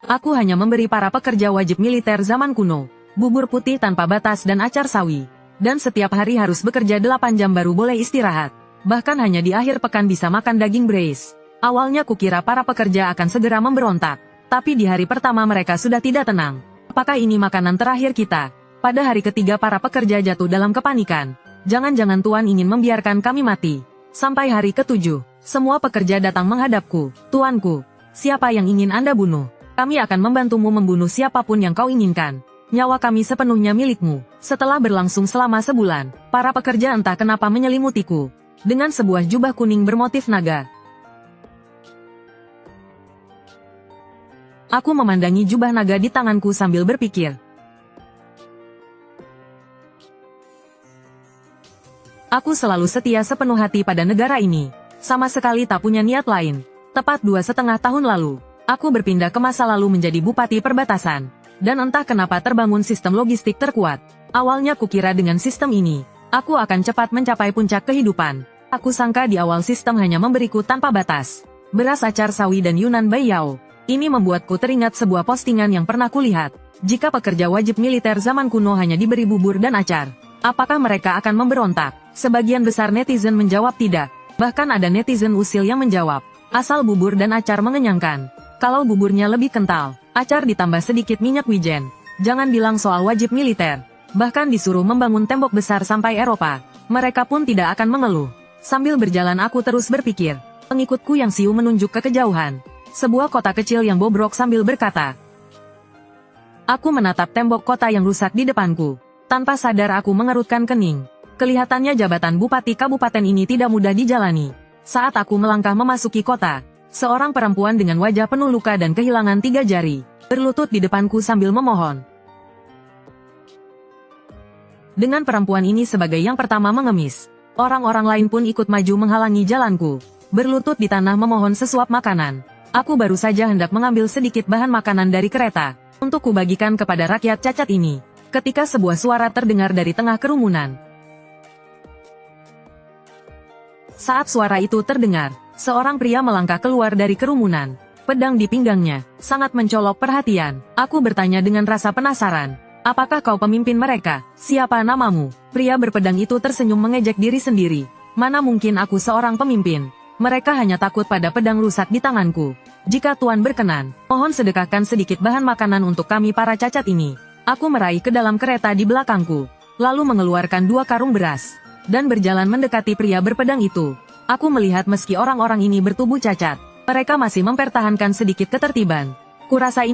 Aku hanya memberi para pekerja wajib militer zaman kuno, bubur putih tanpa batas dan acar sawi. Dan setiap hari harus bekerja 8 jam baru boleh istirahat. Bahkan hanya di akhir pekan bisa makan daging braised. Awalnya kukira para pekerja akan segera memberontak. Tapi di hari pertama mereka sudah tidak tenang. Apakah ini makanan terakhir kita? Pada hari ketiga para pekerja jatuh dalam kepanikan. Jangan-jangan Tuan ingin membiarkan kami mati. Sampai hari ketujuh, semua pekerja datang menghadapku. Tuanku, siapa yang ingin Anda bunuh? Kami akan membantumu membunuh siapapun yang kau inginkan. Nyawa kami sepenuhnya milikmu. Setelah berlangsung selama sebulan, para pekerja entah kenapa menyelimutiku dengan sebuah jubah kuning bermotif naga. Aku memandangi jubah naga di tanganku sambil berpikir. Aku selalu setia sepenuh hati pada negara ini. Sama sekali tak punya niat lain. Tepat 2,5 tahun lalu, aku berpindah ke masa lalu menjadi bupati perbatasan. Dan entah kenapa terbangun sistem logistik terkuat. Awalnya kukira dengan sistem ini, aku akan cepat mencapai puncak kehidupan. Aku sangka di awal sistem hanya memberiku tanpa batas beras, acar sawi dan Yunan Bai Yao. Ini membuatku teringat sebuah postingan yang pernah kulihat. Jika pekerja wajib militer zaman kuno hanya diberi bubur dan acar, apakah mereka akan memberontak? Sebagian besar netizen menjawab tidak. Bahkan ada netizen usil yang menjawab, asal bubur dan acar mengenyangkan. Kalau buburnya lebih kental, acar ditambah sedikit minyak wijen. Jangan bilang soal wajib militer. Bahkan disuruh membangun tembok besar sampai Eropa. Mereka pun tidak akan mengeluh. Sambil berjalan aku terus berpikir. Pengikutku yang siu menunjuk ke kejauhan. Sebuah kota kecil yang bobrok sambil berkata. Aku menatap tembok kota yang rusak di depanku. Tanpa sadar aku mengerutkan kening. Kelihatannya jabatan bupati kabupaten ini tidak mudah dijalani. Saat aku melangkah memasuki kota, seorang perempuan dengan wajah penuh luka dan kehilangan 3 jari, berlutut di depanku sambil memohon. Dengan perempuan ini sebagai yang pertama mengemis, orang-orang lain pun ikut maju menghalangi jalanku, berlutut di tanah memohon sesuap makanan. Aku baru saja hendak mengambil sedikit bahan makanan dari kereta, untuk kubagikan kepada rakyat cacat ini, ketika sebuah suara terdengar dari tengah kerumunan. Saat suara itu terdengar, seorang pria melangkah keluar dari kerumunan. Pedang di pinggangnya, sangat mencolok perhatian. Aku bertanya dengan rasa penasaran. Apakah kau pemimpin mereka? Siapa namamu? Pria berpedang itu tersenyum mengejek diri sendiri. Mana mungkin aku seorang pemimpin? Mereka hanya takut pada pedang rusak di tanganku. Jika Tuan berkenan, mohon sedekahkan sedikit bahan makanan untuk kami para cacat ini. Aku meraih ke dalam kereta di belakangku, lalu mengeluarkan 2 karung beras, dan berjalan mendekati pria berpedang itu. Aku melihat meski orang-orang ini bertubuh cacat, mereka masih mempertahankan sedikit ketertiban. Kurasa ini